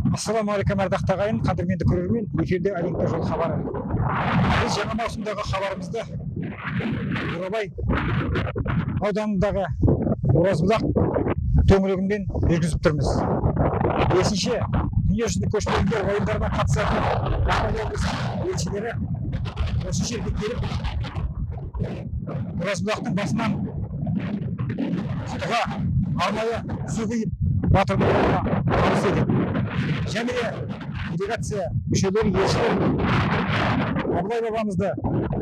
Ассалаумағалейкум ардақты ағайын, қадірменді көрермен, эфирде Әлемдік жол хабары. Біз жаңа маусымдағы хабарымызды Бурабай ауданындағы Оразбұлақ төңірегінен жүргізіп тұрмыз. 5-ші дүниежүзілік көшпенділер ойындарына қатысатын Ақмола облысының елшілері осы жерге келіп, Оразбұлақтың басынан құтыға арнайы су құйып, батыр бабаға алғыс етеді. Және делегация мүшелері, елшілер Абылай бабамызды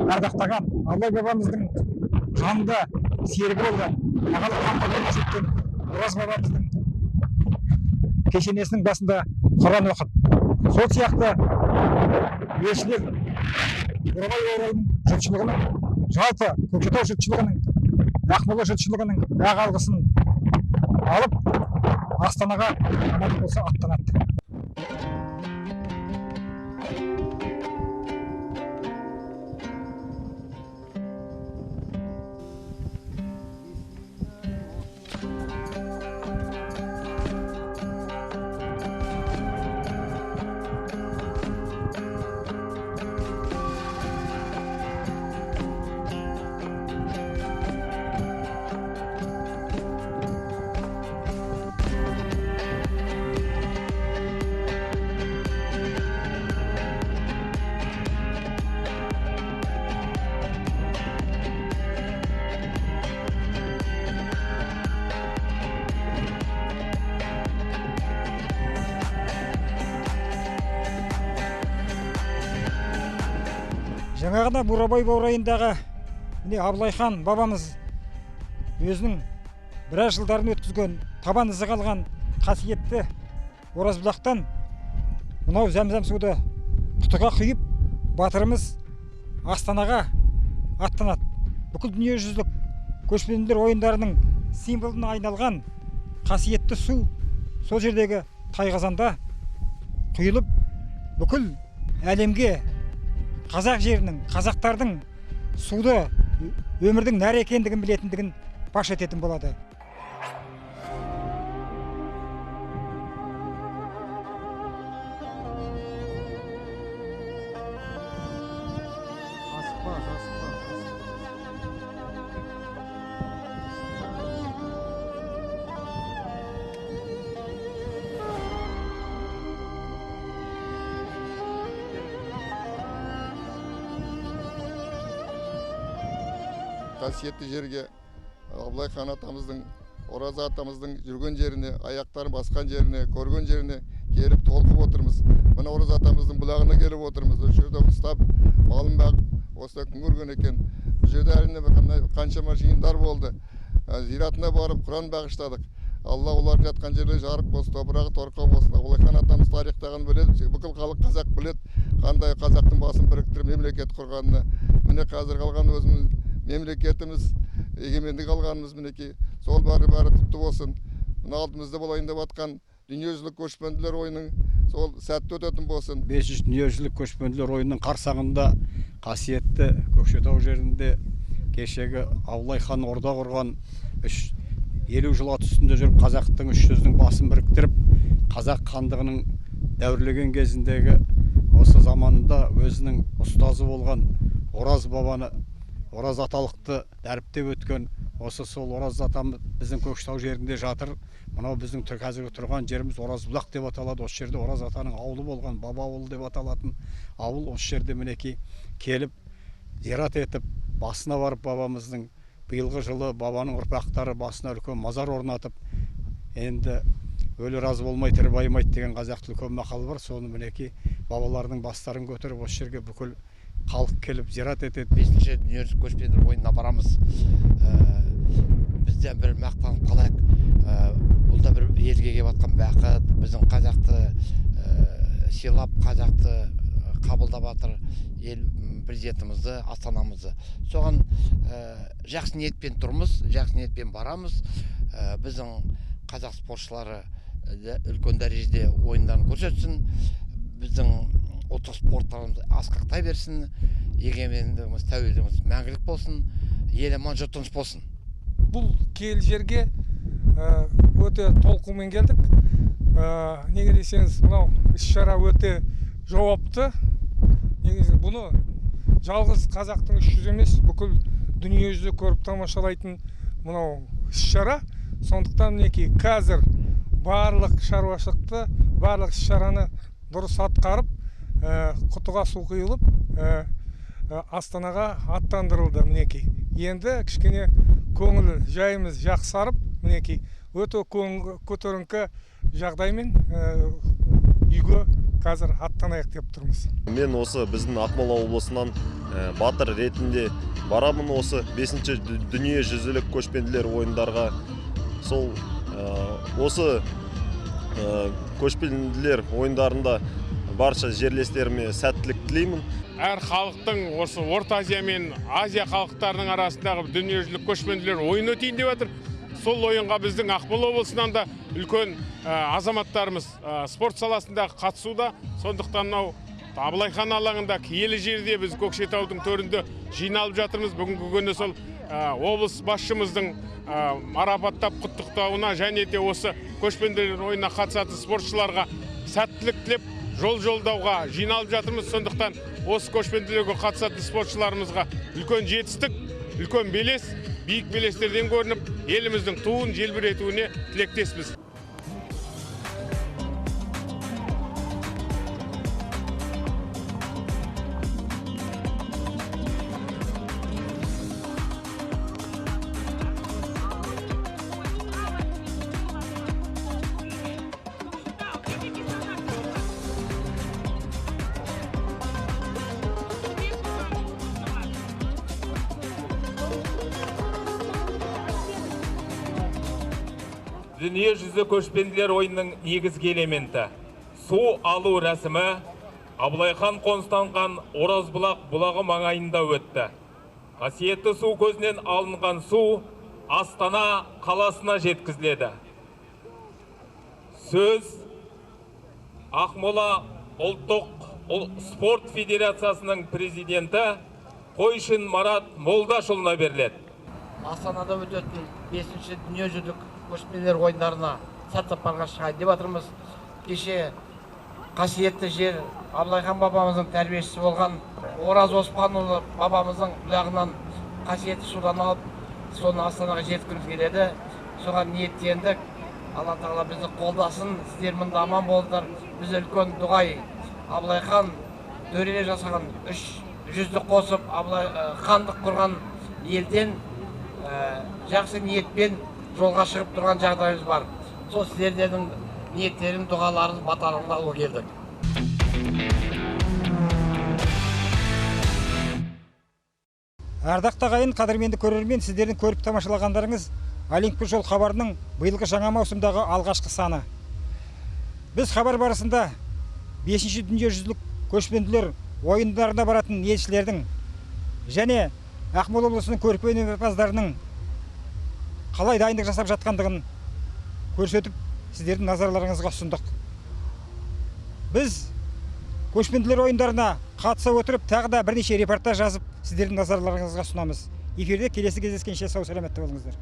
ардақтаған, Абылай бабамыздың жанында серігі болған, ағалық қамқорлығын көрсеткен Ораз бабамыздың кесенесінің басында Құран оқыды. Сол сияқты елшілер Бурабай ауылының жұртшылығының, жалпы Көкшетау жұртшылығының, Ақмола жұртшылығының ақ алғысын алып, Астанаға аман болса аттанады. Жаңағыда Бурабай баурайындағы Абылай хан бабамыз өзінің біраз жылдарын өткізген, табан ізі қалған қасиетті Оразбұлақтан мынау зәм-зәм суды құтыға құйып, батырымыз Астанаға аттанады. Бүкіл дүниежүзілік көшпенділер ойындарының символына айналған қасиетті су сол жердегі Тайқазанда құйылып, бүкіл әлемге қазақ жерінің, қазақтардың суды өмірдің нәрі екендігін білетіндігін паш ететін болады. Қасиетті жерге Абылай хан атамыздың, Ораза атамыздың жүрген жеріне, аяқтарын басқан жеріне, көрген жеріне келіп толқып отырмыз. Мына Ораза атамыздың бұлағына келіп отырмыз. Осы жерде ұстап, малын бағып, осылай күн көрген екен. Бұл жерде әрине қаншама жиындар болды. Зиратына барып Құран бағыштадық. Алла олар жатқан жерде жарық болсын, топырағы торқау болсын. Абылай хан атамыз тарихтағын біледі, бүкіл халық қазақ біледі, қандай қазақтың басын біріктіріп мемлекет құрғанына. Міне қазір қалған өзіміз мемлекетіміз, егемендік алғанымыз мінекей, сол бәрі құтты болсын. Мына алдымызда болайын деп атқан дүниежүзілік көшпенділер ойының сол сәтті өтетін болсын. 5-ші дүниежүзілік көшпенділер ойының қарсаңында қасиетті Көкшетау жерінде кешегі Абылай хан орда құрған 50 жыл ат үстінде жүріп, қазақтың 300-дің басын біріктіріп, қазақ хандығының дәуірлеген кезіндегі осы заманында өзінің ұстазы болған Ораз бабаны, Ораз аталықты дәріптеп өткен, осы сол Ораз атамыз біздің Көкшетау жерінде жатыр. Мынау біздің қазіргі тұрған жеріміз Оразбұлақ деп аталады. Осы жерде Ораз атаның ауылы болған, баба ауылы деп аталатын ауыл. Осы жерде мінекей келіп, зират етіп, басына барып бабамыздың биылғы жылы бабаның ұрпақтары басына үлкен мазар орнатып, енді өлі разы болмай тірі байымайды деген қазақтың үлкен мақалы бар. Соны мінекей бабалардың бастарын көтеріп, осы жерге бүкіл халық келіп зират етеді. 5-ші дүниежүзілік көшпенділер ойынына барамыз. Бізден бір мақтанып қалайық. Бұл да бір елге келіп атқан бақыт. Біздің қазақты сыйлап, қазақты қабылдап жатыр ел президентімізді, астанамызды. Соған жақсы ниетпен тұрмыз, жақсы ниетпен барамыз. Біздің қазақ спортшылары үлкен дәрежеде ойындарын көрсетсін. Біздің ұлттық спорттарымыз асқақтай берсін, егемендігіміз, тәуелсіздігіміз мәңгілік болсын, ел аман, жұрт тыныш болсын. Бұл киелі жерге өте толқумен келдік. неге десеңіз, мынау іс-шара өте жауапты. Негізі бұны жалғыз қазақтың 300 емес, бүкіл дүниежүзі көріп тамашалайтын мынау іс-шара. Сондықтан мінекей қазір барлық шаруашылықты, барлық іс-шараны дұрыс атқарып, құтыға су құйылып, Астанаға аттандырылды мінекей. Енді кішкене көңіл жайымыз жақсарып, мінекей өте көтеріңкі жағдаймен үйге қазір аттанайық деп тұрмыз. Мен осы біздің Ақмола облысынан батыр ретінде барамын осы 5-ші дүниежүзілік көшпенділер ойындарға. Сол осы көшпенділер ойындарында барша жерлестеріме сәттілік тілеймін. Әр халықтың осы Орта Азия мен Азия халықтарының арасындағы дүниежүзілік көшпенділер ойын өтейін деп жатыр. Сол ойынға біздің Ақмола облысынан да үлкен азаматтарымыз спорт саласындағы қатысуда. Сондықтан Абылай хан алаңында киелі жерде біз Көкшетаудың төрінде жиналып жатырмыз. Бүгінгі күні сол облыс басшымыздың марапаттап құттықтауына және де осы көшпенділер ойынына қатысатын спортшыларға сәттілік тілеп жол жолдауға жиналып жатырмыз. Сондықтан осы көшпенділерге қатысатын спортшыларымызға үлкен жетістік, үлкен белес, биік белестерден көрініп, еліміздің туын желбіретуіне тілектеспіз. Дүниежүзі көшпенділер ойынның негізгі элементі су алу рәсімі Абылай хан қоныстанған Оразбұлақ бұлағы маңайында өтті. Қасиетті су көзінен алынған су Астана қаласына жеткізіледі. Сөз Ақмола ұлттық спорт федерациясының президенті Қойшын Марат Молдашұлына беріледі. Астанада өтетін 5-ші дүниежүзілік көшпенділер ойындарына сәт сапарға шығайын деп жатырмыз. Кеше қасиетті жер Абылай хан бабамыздың тәрбиешісі болған Ораз Оспанұлы бабамыздың бұлағынан қасиетті судан алып, соны Астанаға жеткізгіміз келеді. Соған ниеттендік. Алла тағала бізді қолдасын, сіздер мұнда аман болыңдар. Біз үлкен дұғай Абылай хан төрелер жасаған 300-ді қосып Абылай хандық құрған елден жақсы ниетпен жолға шығып тұрған жағдайымыз бар. Сол сіздердің ниеттерін, дұғаларыңыз, баталарыңды алуға келдік. Ардақты ағайын, қадірменді көрермен, сіздердің көріп тамашалағандарыңыз Олимпик жол хабарының биылғы жаңа маусымдағы алғашқы саны. Біз хабар барысында 5-ші дүниежүзілік көшпенділер ойындарына баратын елшілердің және Ақмола облысының көріпенепаздарының қалай дайындық жасап жатқандығын көрсетіп, сіздердің назарларыңызға ұсындық. Біз көшпенділер ойындарына қатыса отырып, тағы да бірнеше репортаж жазып, сіздердің назарларыңызға ұсынамыз. Эфирде келесі кездескенше сау саламатта болыңыздар.